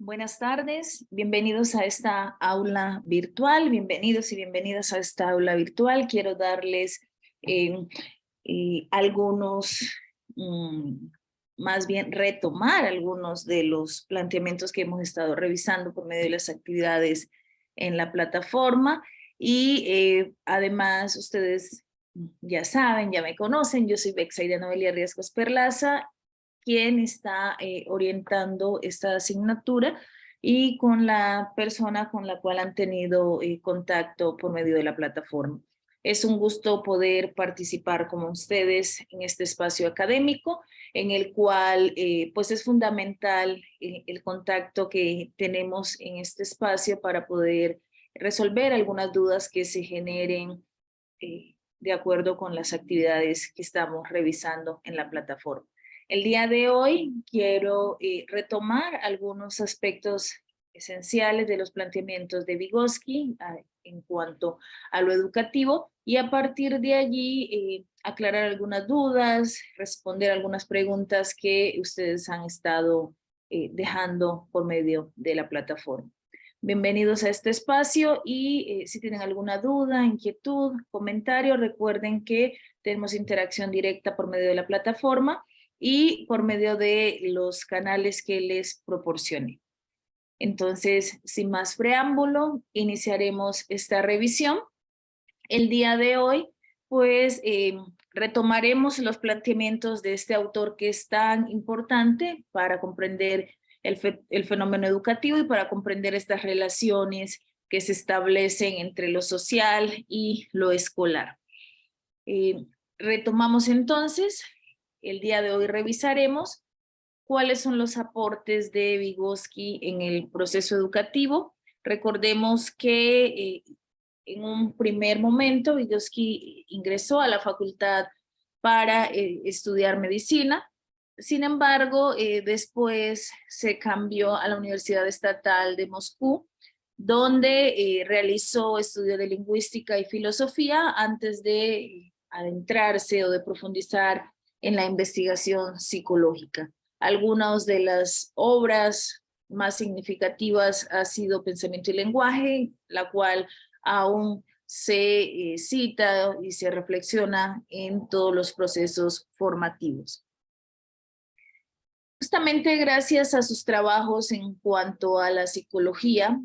Buenas tardes, bienvenidos a esta aula virtual, bienvenidos y bienvenidas a esta aula virtual. Quiero darles eh, algunos, más bien retomar algunos de los planteamientos que hemos estado revisando por medio de las actividades en la plataforma y además ustedes ya saben, ya me conocen, yo soy Bexaida Noelia Riesgos Perlaza, quien está orientando esta asignatura y con la persona con la cual han tenido contacto por medio de la plataforma. Es un gusto poder participar como ustedes en este espacio académico, en el cual pues es fundamental el contacto que tenemos en este espacio para poder resolver algunas dudas que se generen de acuerdo con las actividades que estamos revisando en la plataforma. El día de hoy quiero retomar algunos aspectos esenciales de los planteamientos de Vygotsky en cuanto a lo educativo y a partir de allí aclarar algunas dudas, responder algunas preguntas que ustedes han estado dejando por medio de la plataforma. Bienvenidos a este espacio y si tienen alguna duda, inquietud, comentario, recuerden que tenemos interacción directa por medio de la plataforma y por medio de los canales que les proporcioné. Entonces, sin más preámbulo, iniciaremos esta revisión. El día de hoy, pues, retomaremos los planteamientos de este autor que es tan importante para comprender el fenómeno educativo y para comprender estas relaciones que se establecen entre lo social y lo escolar. Retomamos entonces, el día de hoy revisaremos cuáles son los aportes de Vygotsky en el proceso educativo. Recordemos que en un primer momento Vygotsky ingresó a la facultad para estudiar medicina. Sin embargo, después se cambió a la Universidad Estatal de Moscú, donde realizó estudio de lingüística y filosofía antes de adentrarse o de profundizar en la investigación psicológica. Algunas de las obras más significativas ha sido Pensamiento y Lenguaje, la cual aún se cita y se reflexiona en todos los procesos formativos. Justamente gracias a sus trabajos en cuanto a la psicología,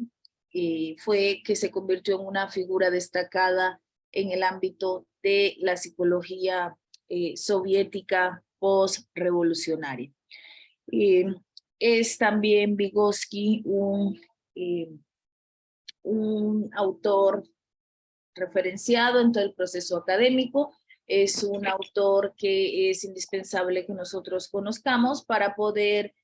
fue que se convirtió en una figura destacada en el ámbito de la psicología soviética post-revolucionaria. Es también Vygotsky un autor referenciado en todo el proceso académico. Es un autor que es indispensable que nosotros conozcamos para poder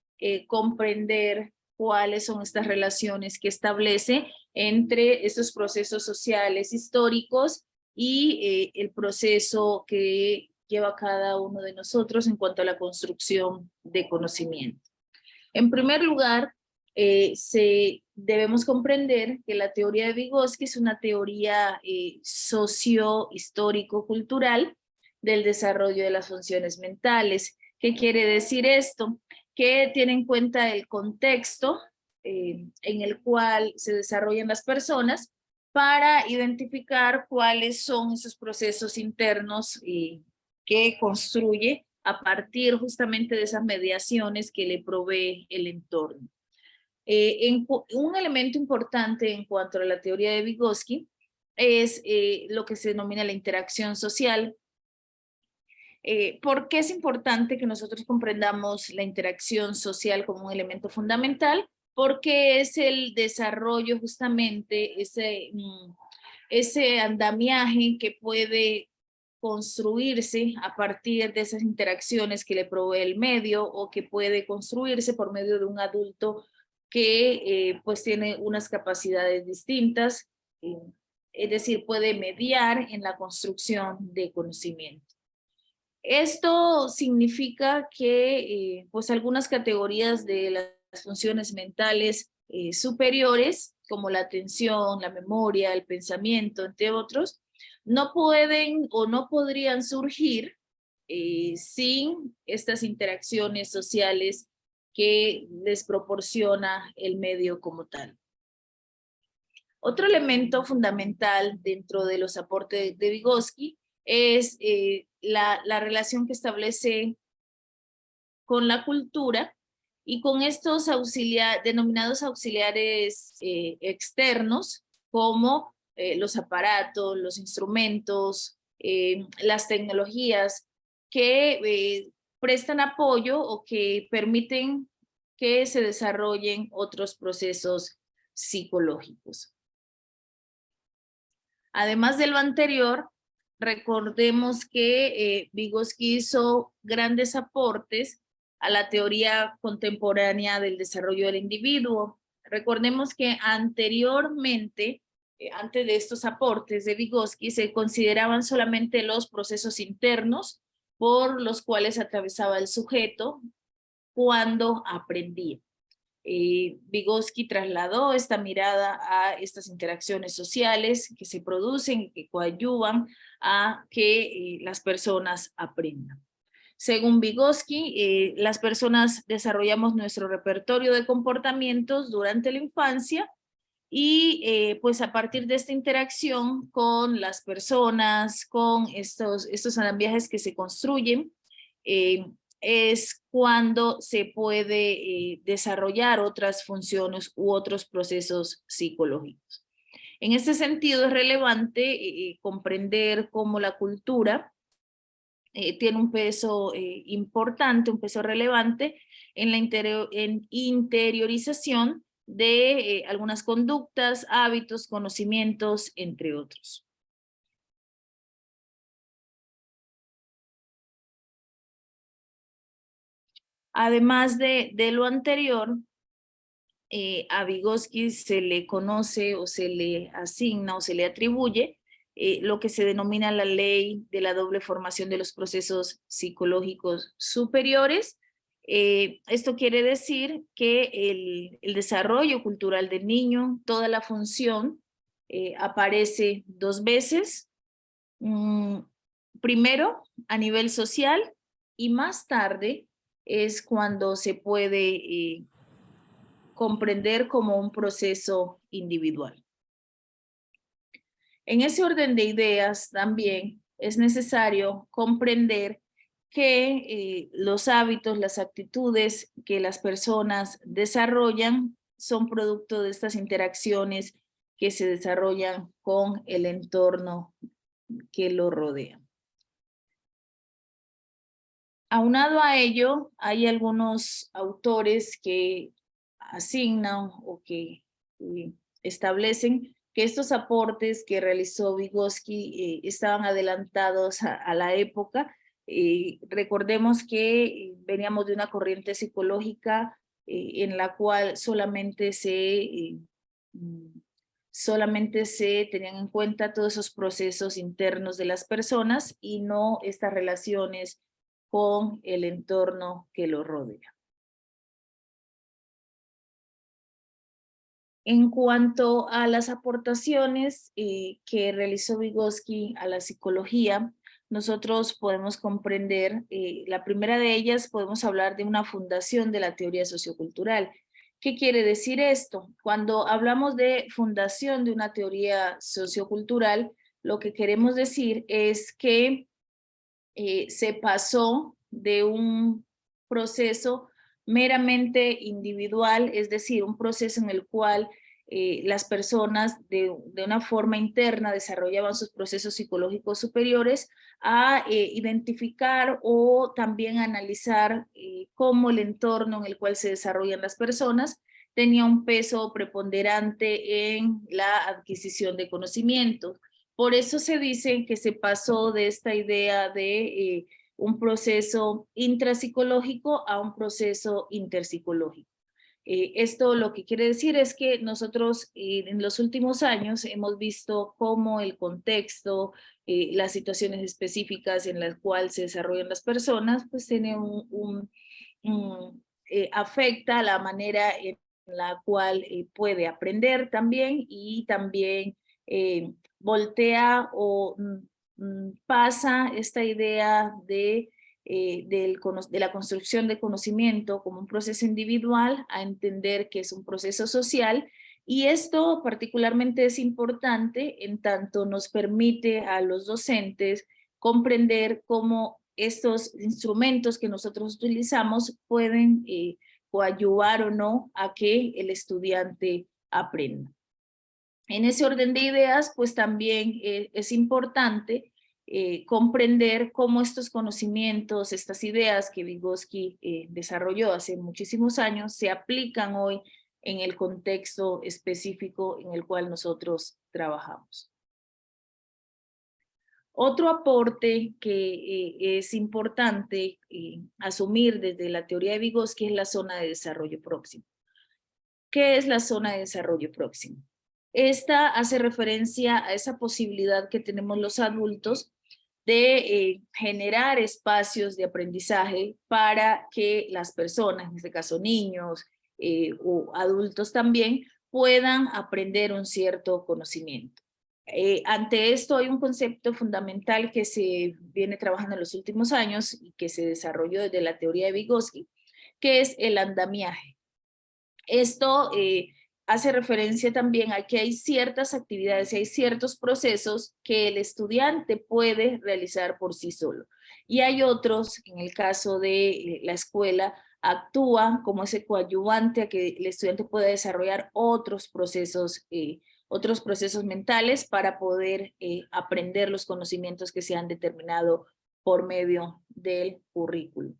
comprender cuáles son estas relaciones que establece entre estos procesos sociales históricos y el proceso que lleva cada uno de nosotros en cuanto a la construcción de conocimiento. En primer lugar, debemos comprender que la teoría de Vygotsky es una teoría socio-histórico-cultural del desarrollo de las funciones mentales. ¿Qué quiere decir esto? Que tiene en cuenta el contexto en el cual se desarrollan las personas para identificar cuáles son esos procesos internos que construye a partir justamente de esas mediaciones que le provee el entorno. Un elemento importante en cuanto a la teoría de Vygotsky es lo que se denomina la interacción social. ¿Por qué es importante que nosotros comprendamos la interacción social como un elemento fundamental? Porque es el desarrollo justamente, ese andamiaje que puede construirse a partir de esas interacciones que le provee el medio o que puede construirse por medio de un adulto que pues tiene unas capacidades distintas, es decir, puede mediar en la construcción de conocimiento. Esto significa que pues algunas categorías de las funciones mentales superiores, como la atención, la memoria, el pensamiento, entre otros, no pueden o no podrían surgir sin estas interacciones sociales que les proporciona el medio como tal. Otro elemento fundamental dentro de los aportes de Vygotsky es la relación que establece con la cultura y con estos denominados auxiliares externos, como los aparatos, los instrumentos, las tecnologías que prestan apoyo o que permiten que se desarrollen otros procesos psicológicos. Además de lo anterior, recordemos que Vygotsky hizo grandes aportes a la teoría contemporánea del desarrollo del individuo. Recordemos que anteriormente, antes de estos aportes de Vygotsky, se consideraban solamente los procesos internos por los cuales atravesaba el sujeto cuando aprendía. Vygotsky trasladó esta mirada a estas interacciones sociales que se producen y que coadyuvan a que las personas aprendan. Según Vygotsky, las personas desarrollamos nuestro repertorio de comportamientos durante la infancia y pues a partir de esta interacción con las personas, con estos andamiajes que se construyen, es cuando se puede desarrollar otras funciones u otros procesos psicológicos. En este sentido es relevante comprender cómo la cultura tiene un peso importante, un peso relevante en la interiorización de algunas conductas, hábitos, conocimientos, entre otros. Además de lo anterior, a Vygotsky se le conoce o se le asigna o se le atribuye lo que se denomina la ley de la doble formación de los procesos psicológicos superiores. Esto quiere decir que el desarrollo cultural del niño, toda la función, aparece dos veces. Primero, a nivel social, y más tarde es cuando se puede comprender como un proceso individual. En ese orden de ideas también es necesario comprender que los hábitos, las actitudes que las personas desarrollan son producto de estas interacciones que se desarrollan con el entorno que lo rodea. Aunado a ello, hay algunos autores que asignan o que establecen que estos aportes que realizó Vygotsky estaban adelantados a la época. Recordemos que veníamos de una corriente psicológica en la cual solamente se tenían en cuenta todos esos procesos internos de las personas y no estas relaciones con el entorno que lo rodea. En cuanto a las aportaciones que realizó Vygotsky a la psicología, nosotros podemos comprender, la primera de ellas podemos hablar de una fundación de la teoría sociocultural. ¿Qué quiere decir esto? Cuando hablamos de fundación de una teoría sociocultural, lo que queremos decir es que se pasó de un proceso meramente individual, es decir, un proceso en el cual las personas de una forma interna desarrollaban sus procesos psicológicos superiores, a identificar o también analizar cómo el entorno en el cual se desarrollan las personas tenía un peso preponderante en la adquisición de conocimientos. Por eso se dice que se pasó de esta idea de un proceso intrapsicológico a un proceso interpsicológico. Esto lo que quiere decir es que nosotros en los últimos años hemos visto cómo el contexto, las situaciones específicas en las cuales se desarrollan las personas, pues tiene afecta la manera en la cual puede aprender también y también voltea o pasa esta idea de de la construcción de conocimiento como un proceso individual a entender que es un proceso social, y esto particularmente es importante en tanto nos permite a los docentes comprender cómo estos instrumentos que nosotros utilizamos pueden coadyuvar o no a que el estudiante aprenda. En ese orden de ideas, pues también es importante comprender cómo estos conocimientos, estas ideas que Vygotsky desarrolló hace muchísimos años, se aplican hoy en el contexto específico en el cual nosotros trabajamos. Otro aporte que es importante asumir desde la teoría de Vygotsky es la zona de desarrollo próximo. ¿Qué es la zona de desarrollo próximo? Esta hace referencia a esa posibilidad que tenemos los adultos de generar espacios de aprendizaje para que las personas, en este caso niños o adultos también, puedan aprender un cierto conocimiento. Ante esto hay un concepto fundamental que se viene trabajando en los últimos años y que se desarrolló desde la teoría de Vygotsky, que es el andamiaje. Esto hace referencia también a que hay ciertas actividades, hay ciertos procesos que el estudiante puede realizar por sí solo. Y hay otros, en el caso de la escuela, actúa como ese coadyuvante a que el estudiante pueda desarrollar otros procesos mentales para poder aprender los conocimientos que se han determinado por medio del currículo.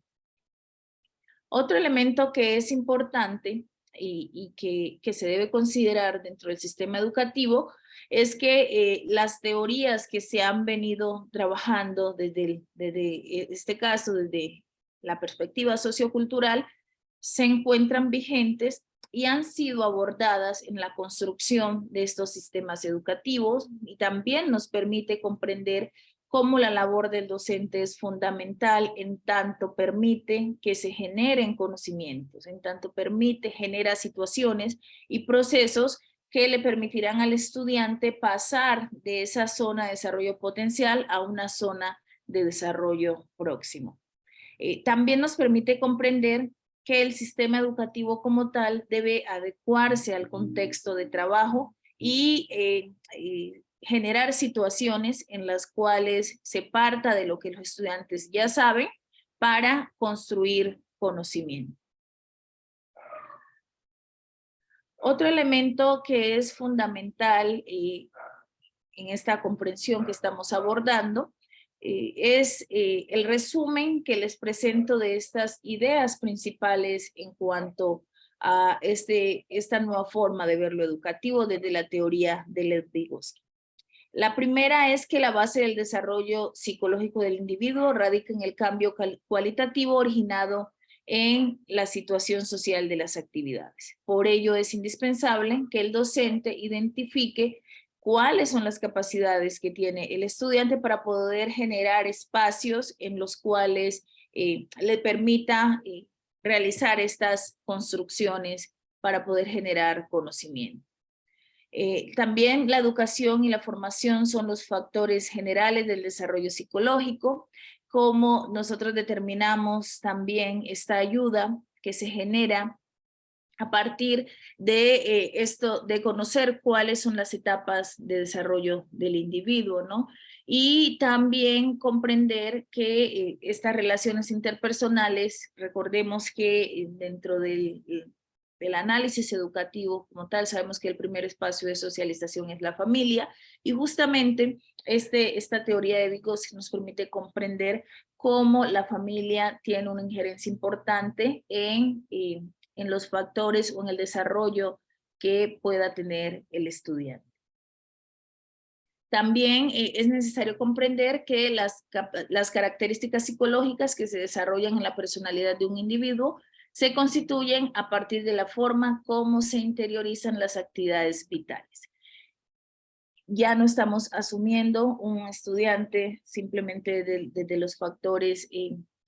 Otro elemento que es importante y que se debe considerar dentro del sistema educativo es que las teorías que se han venido trabajando desde este caso, desde la perspectiva sociocultural, se encuentran vigentes y han sido abordadas en la construcción de estos sistemas educativos, y también nos permite comprender cómo la labor del docente es fundamental en tanto permite que se generen conocimientos, en tanto genera situaciones y procesos que le permitirán al estudiante pasar de esa zona de desarrollo potencial a una zona de desarrollo próximo. También nos permite comprender que el sistema educativo como tal debe adecuarse al contexto de trabajo y generar situaciones en las cuales se parta de lo que los estudiantes ya saben para construir conocimiento. Otro elemento que es fundamental en esta comprensión que estamos abordando es el resumen que les presento de estas ideas principales en cuanto a esta nueva forma de ver lo educativo desde la teoría de Lev Vygotsky. La primera es que la base del desarrollo psicológico del individuo radica en el cambio cualitativo originado en la situación social de las actividades. Por ello es indispensable que el docente identifique cuáles son las capacidades que tiene el estudiante para poder generar espacios en los cuales le permita realizar estas construcciones para poder generar conocimiento. También la educación y la formación son los factores generales del desarrollo psicológico, como nosotros determinamos también esta ayuda que se genera a partir de de conocer cuáles son las etapas de desarrollo del individuo, ¿no? Y también comprender que estas relaciones interpersonales, recordemos que dentro del análisis educativo como tal, sabemos que el primer espacio de socialización es la familia, y justamente esta teoría de Vygotsky nos permite comprender cómo la familia tiene una injerencia importante en los factores o en el desarrollo que pueda tener el estudiante. También es necesario comprender que las características psicológicas que se desarrollan en la personalidad de un individuo se constituyen a partir de la forma como se interiorizan las actividades vitales. Ya no estamos asumiendo un estudiante simplemente desde los factores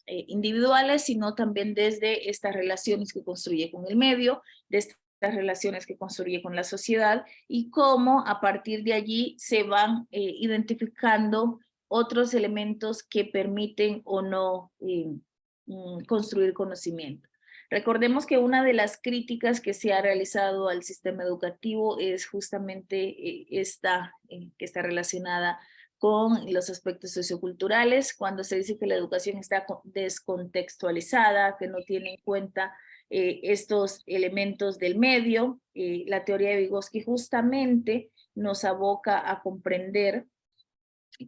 individuales, sino también desde estas relaciones que construye con el medio, de estas relaciones que construye con la sociedad, y cómo a partir de allí se van identificando otros elementos que permiten o no construir conocimiento. Recordemos que una de las críticas que se ha realizado al sistema educativo es justamente esta, que está relacionada con los aspectos socioculturales, cuando se dice que la educación está descontextualizada, que no tiene en cuenta estos elementos del medio. La teoría de Vygotsky justamente nos aboca a comprender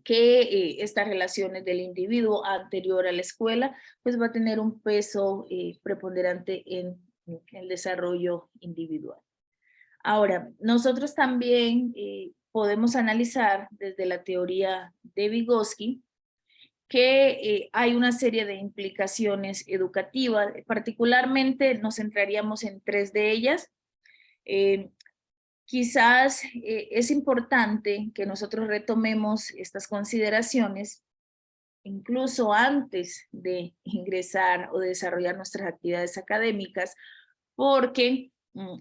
que estas relaciones del individuo anterior a la escuela, pues va a tener un peso preponderante en el desarrollo individual. Ahora, nosotros también podemos analizar desde la teoría de Vygotsky que hay una serie de implicaciones educativas, particularmente nos centraríamos en 3 de ellas. Quizás es importante que nosotros retomemos estas consideraciones incluso antes de ingresar o de desarrollar nuestras actividades académicas, porque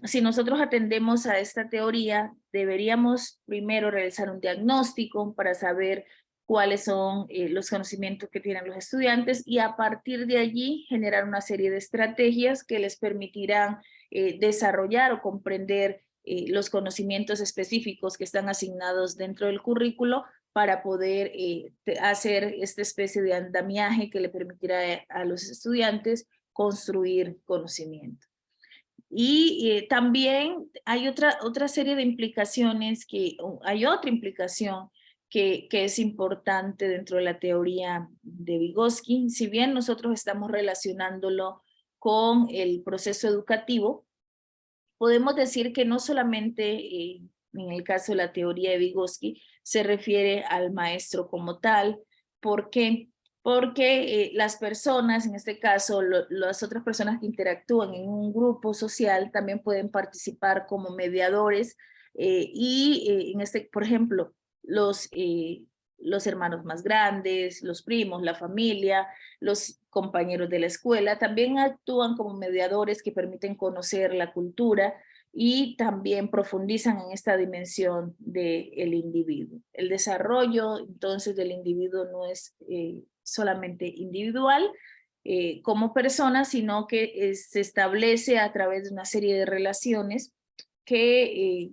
si nosotros atendemos a esta teoría, deberíamos primero realizar un diagnóstico para saber cuáles son los conocimientos que tienen los estudiantes y a partir de allí generar una serie de estrategias que les permitirán desarrollar o comprender los conocimientos específicos que están asignados dentro del currículo para poder hacer esta especie de andamiaje que le permitirá a los estudiantes construir conocimiento. Y también hay otra serie de implicaciones, hay otra implicación que es importante dentro de la teoría de Vygotsky. Si bien nosotros estamos relacionándolo con el proceso educativo, podemos decir que no solamente en el caso de la teoría de Vygotsky se refiere al maestro como tal. ¿Por qué? Porque las personas, en este caso las otras personas que interactúan en un grupo social también pueden participar como mediadores por ejemplo, los hermanos más grandes, los primos, la familia, los compañeros de la escuela, también actúan como mediadores que permiten conocer la cultura y también profundizan en esta dimensión del individuo. El desarrollo entonces del individuo no es solamente individual como persona, sino que se establece a través de una serie de relaciones que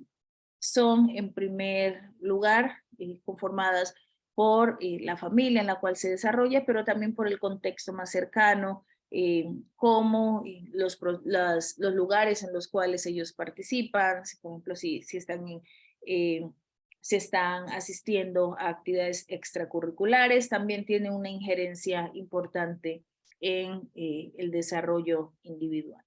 son en primer lugar conformadas por la familia en la cual se desarrolla, pero también por el contexto más cercano, como los lugares en los cuales ellos participan, por ejemplo, si están asistiendo a actividades extracurriculares, también tiene una injerencia importante en el desarrollo individual.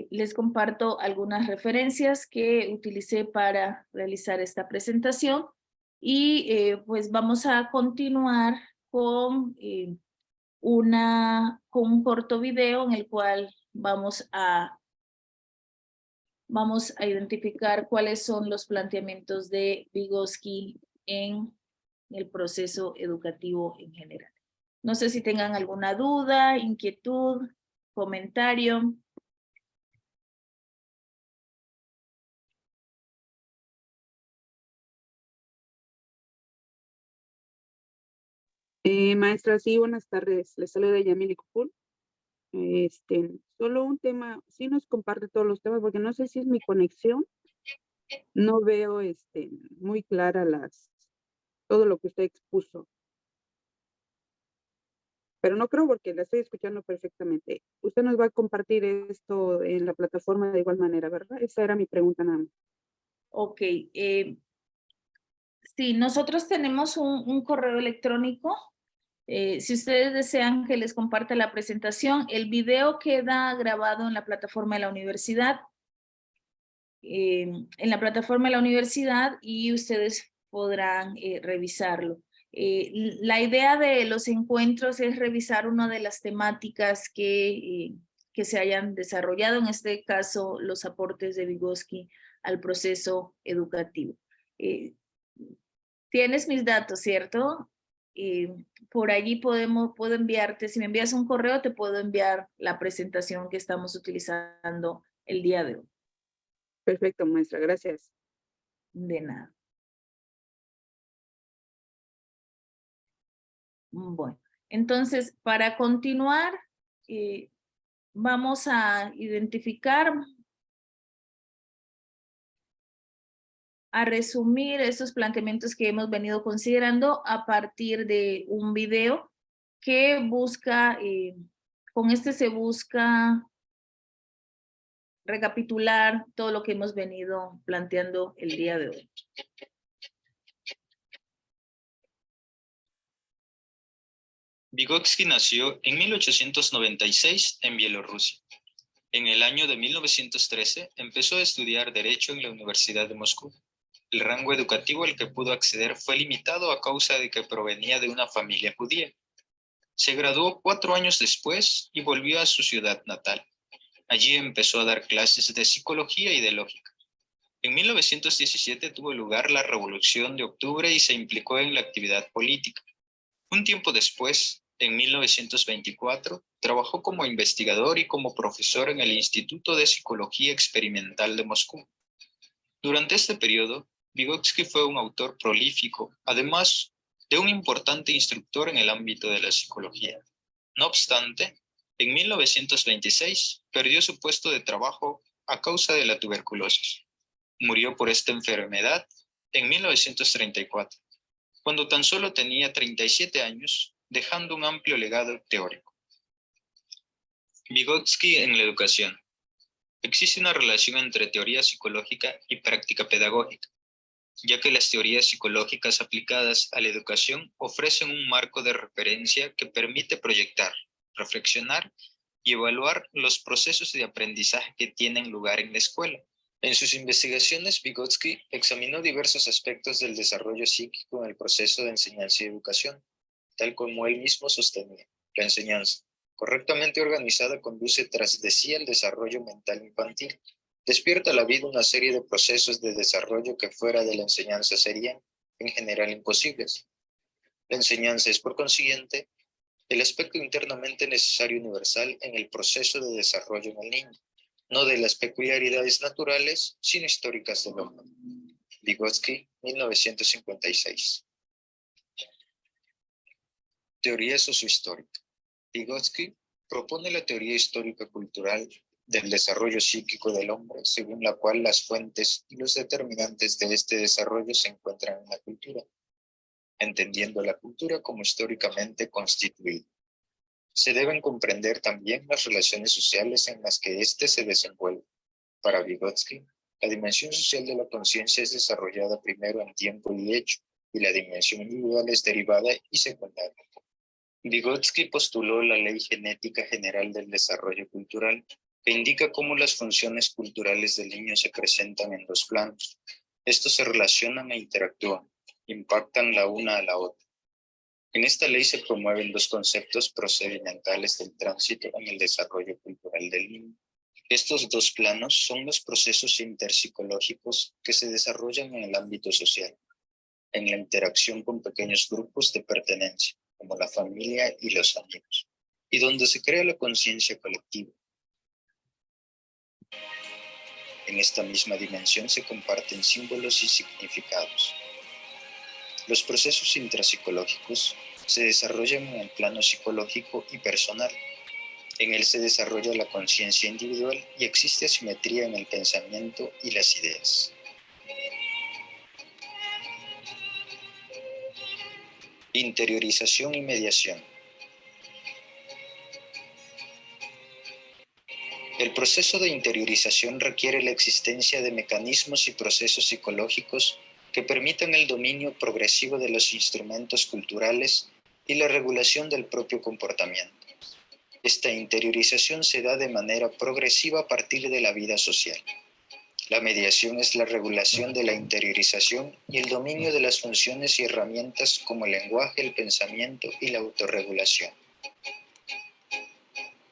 Les comparto algunas referencias que utilicé para realizar esta presentación y pues vamos a continuar con, con un corto video en el cual vamos a identificar cuáles son los planteamientos de Vygotsky en el proceso educativo en general. No sé si tengan alguna duda, inquietud, comentario. Maestra, sí, buenas tardes. Les saluda Yamili Cupul. Solo un tema, sí nos comparte todos los temas, porque no sé si es mi conexión. No veo muy clara todo lo que usted expuso. Pero no creo porque la estoy escuchando perfectamente. Usted nos va a compartir esto en la plataforma de igual manera, ¿verdad? Esa era mi pregunta nada más. Ok. Sí, nosotros tenemos un correo electrónico. Si ustedes desean que les comparta la presentación, el video queda grabado en la plataforma de la universidad. Y ustedes podrán revisarlo. La idea de los encuentros es revisar una de las temáticas que se hayan desarrollado, en este caso los aportes de Vygotsky al proceso educativo. Tienes mis datos, ¿cierto? Por allí puedo enviarte, si me envías un correo, te puedo enviar la presentación que estamos utilizando el día de hoy. Perfecto, maestra. Gracias. De nada. Bueno, entonces, para continuar, vamos a identificar, a resumir esos planteamientos que hemos venido considerando a partir de un video que busca, con este se busca recapitular todo lo que hemos venido planteando el día de hoy. Vygotsky nació en 1896 en Bielorrusia. En el año de 1913 empezó a estudiar Derecho en la Universidad de Moscú. El rango educativo al que pudo acceder fue limitado a causa de que provenía de una familia judía. Se graduó 4 años después y volvió a su ciudad natal. Allí empezó a dar clases de psicología y de lógica. En 1917 tuvo lugar la Revolución de Octubre y se implicó en la actividad política. Un tiempo después, en 1924, trabajó como investigador y como profesor en el Instituto de Psicología Experimental de Moscú. Durante este periodo, Vygotsky fue un autor prolífico, además de un importante instructor en el ámbito de la psicología. No obstante, en 1926 perdió su puesto de trabajo a causa de la tuberculosis. Murió por esta enfermedad en 1934, cuando tan solo tenía 37 años, dejando un amplio legado teórico. Vygotsky en la educación. Existe una relación entre teoría psicológica y práctica pedagógica, ya que las teorías psicológicas aplicadas a la educación ofrecen un marco de referencia que permite proyectar, reflexionar y evaluar los procesos de aprendizaje que tienen lugar en la escuela. En sus investigaciones, Vygotsky examinó diversos aspectos del desarrollo psíquico en el proceso de enseñanza y educación, tal como él mismo sostenía. La enseñanza, correctamente organizada, conduce tras de sí al desarrollo mental infantil. Despierta a la vida una serie de procesos de desarrollo que fuera de la enseñanza serían, en general, imposibles. La enseñanza es, por consiguiente, el aspecto internamente necesario universal en el proceso de desarrollo en el niño, no de las peculiaridades naturales, sino históricas del hombre. Vygotsky, 1956. Teoría sociohistórica. Vygotsky propone la teoría histórica cultural del desarrollo psíquico del hombre, según la cual las fuentes y los determinantes de este desarrollo se encuentran en la cultura, entendiendo la cultura como históricamente constituida. Se deben comprender también las relaciones sociales en las que éste se desenvuelve. Para Vygotsky, la dimensión social de la conciencia es desarrollada primero en tiempo y hecho, y la dimensión individual es derivada y secundaria. Vygotsky postuló la ley genética general del desarrollo cultural, que indica cómo las funciones culturales del niño se presentan en 2 planos. Estos se relacionan e interactúan, impactan la una a la otra. En esta ley se promueven 2 conceptos procedimentales del tránsito en el desarrollo cultural del niño. Estos 2 planos son los procesos interpsicológicos que se desarrollan en el ámbito social, en la interacción con pequeños grupos de pertenencia, como la familia y los amigos, y donde se crea la conciencia colectiva. En esta misma dimensión se comparten símbolos y significados. Los procesos intrapsicológicos se desarrollan en el plano psicológico y personal. En él se desarrolla la conciencia individual y existe asimetría en el pensamiento y las ideas. Interiorización y mediación. El proceso de interiorización requiere la existencia de mecanismos y procesos psicológicos que permitan el dominio progresivo de los instrumentos culturales y la regulación del propio comportamiento. Esta interiorización se da de manera progresiva a partir de la vida social. La mediación es la regulación de la interiorización y el dominio de las funciones y herramientas como el lenguaje, el pensamiento y la autorregulación.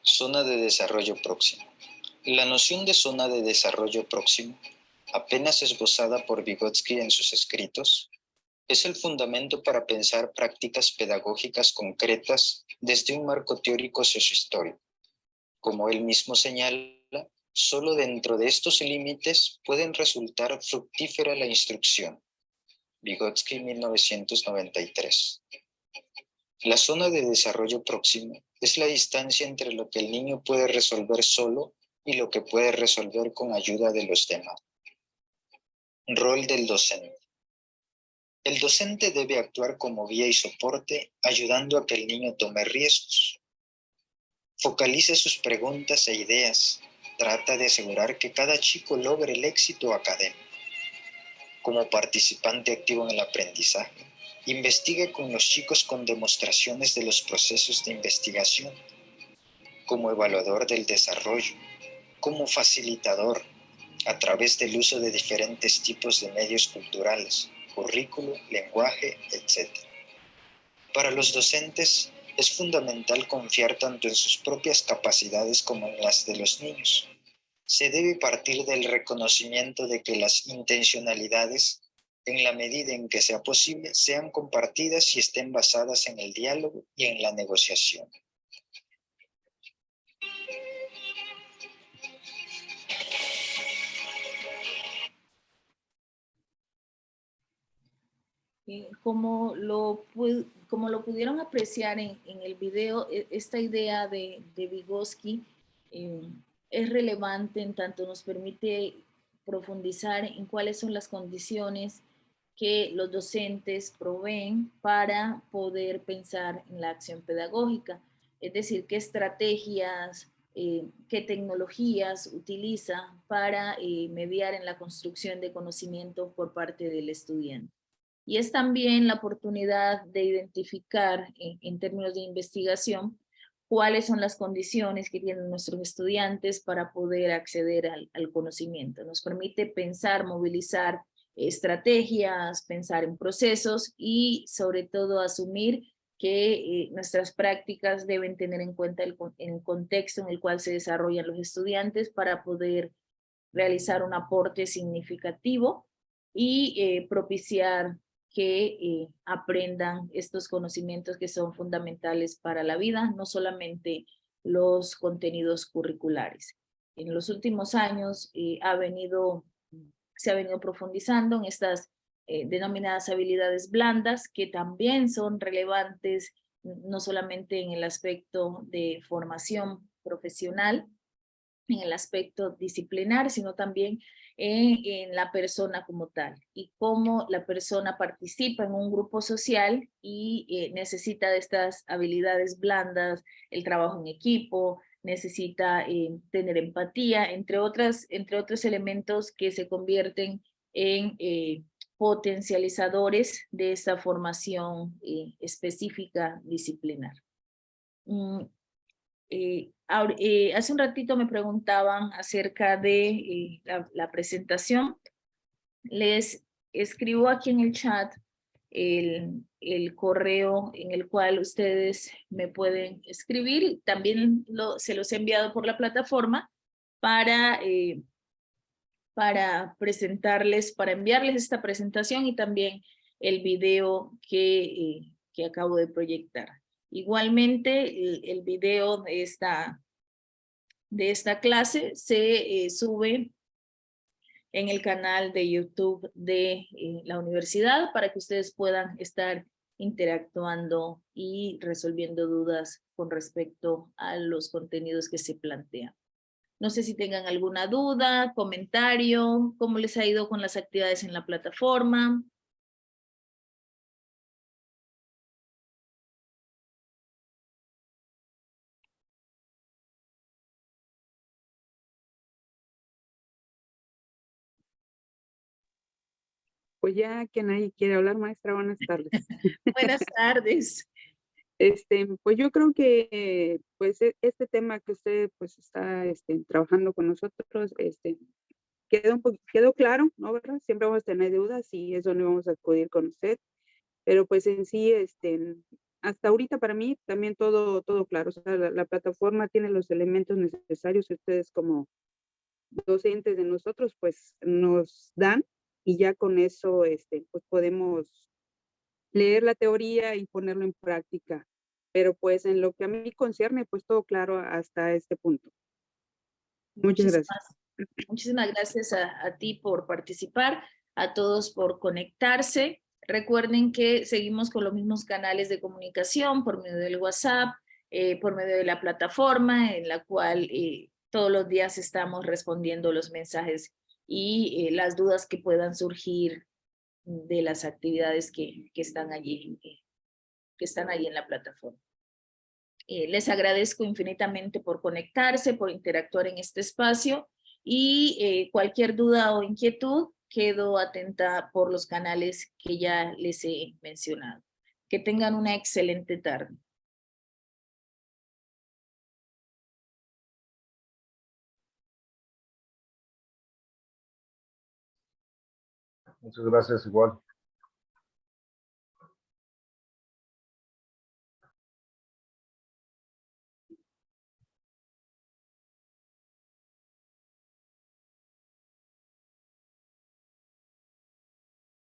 Zona de desarrollo próximo. La noción de zona de desarrollo próximo, apenas esbozada por Vygotsky en sus escritos, es el fundamento para pensar prácticas pedagógicas concretas desde un marco teórico sociohistórico. Como él mismo señala, solo dentro de estos límites pueden resultar fructífera la instrucción. Vygotsky, 1993. La zona de desarrollo próximo es la distancia entre lo que el niño puede resolver solo y lo que puede resolver con ayuda de los demás. Rol del docente. El docente debe actuar como guía y soporte, ayudando a que el niño tome riesgos. Focalice sus preguntas e ideas. Trata de asegurar que cada chico logre el éxito académico. Como participante activo en el aprendizaje, investigue con los chicos con demostraciones de los procesos de investigación. Como evaluador del desarrollo. Como facilitador, a través del uso de diferentes tipos de medios culturales, currículo, lenguaje, etc. Para los docentes, es fundamental confiar tanto en sus propias capacidades como en las de los niños. Se debe partir del reconocimiento de que las intencionalidades, en la medida en que sea posible, sean compartidas y estén basadas en el diálogo y en la negociación. Como lo pudieron apreciar en el video, esta idea de Vygotsky es relevante en tanto nos permite profundizar en cuáles son las condiciones que los docentes proveen para poder pensar en la acción pedagógica, es decir, qué estrategias, qué tecnologías utiliza para mediar en la construcción de conocimiento por parte del estudiante. Y es también la oportunidad de identificar en términos de investigación cuáles son las condiciones que tienen nuestros estudiantes para poder acceder al conocimiento. Nos permite pensar, movilizar estrategias, pensar en procesos y sobre todo asumir que nuestras prácticas deben tener en cuenta el contexto en el cual se desarrollan los estudiantes para poder realizar un aporte significativo y propiciar que aprendan estos conocimientos que son fundamentales para la vida, no solamente los contenidos curriculares. En los últimos años se ha venido profundizando en estas denominadas habilidades blandas, que también son relevantes no solamente en el aspecto de formación profesional, en el aspecto disciplinar, sino también en la persona como tal y cómo la persona participa en un grupo social y necesita de estas habilidades blandas, el trabajo en equipo, necesita tener empatía, entre otros elementos que se convierten en potencializadores de esta formación específica disciplinar. Hace un ratito me preguntaban acerca de la presentación. Les escribo aquí en el chat el correo en el cual ustedes me pueden escribir. También se los he enviado por la plataforma para presentarles, para enviarles esta presentación y también el video que acabo de proyectar. Igualmente, el video de esta clase se sube en el canal de YouTube de la universidad para que ustedes puedan estar interactuando y resolviendo dudas con respecto a los contenidos que se plantean. No sé si tengan alguna duda, comentario, cómo les ha ido con las actividades en la plataforma. Pues ya que nadie quiere hablar, maestra, buenas tardes. Buenas tardes. Pues yo creo que pues este tema que usted pues está trabajando con nosotros, quedó claro, ¿no? ¿Verdad? Siempre vamos a tener dudas y es donde vamos a acudir con usted, pero pues en sí, hasta ahorita para mí también todo claro. O sea, la plataforma tiene los elementos necesarios que ustedes como docentes de nosotros pues nos dan y ya con eso pues podemos leer la teoría y ponerlo en práctica. Pero pues en lo que a mí concierne, pues todo claro hasta este punto. Muchas gracias. Muchísimas gracias a ti por participar, a todos por conectarse. Recuerden que seguimos con los mismos canales de comunicación por medio del WhatsApp, por medio de la plataforma en la cual todos los días estamos respondiendo los mensajes y las dudas que puedan surgir de las actividades que están allí en la plataforma. Les agradezco infinitamente por conectarse, por interactuar en este espacio y cualquier duda o inquietud, quedo atenta por los canales que ya les he mencionado. Que tengan una excelente tarde. Muchas gracias, igual.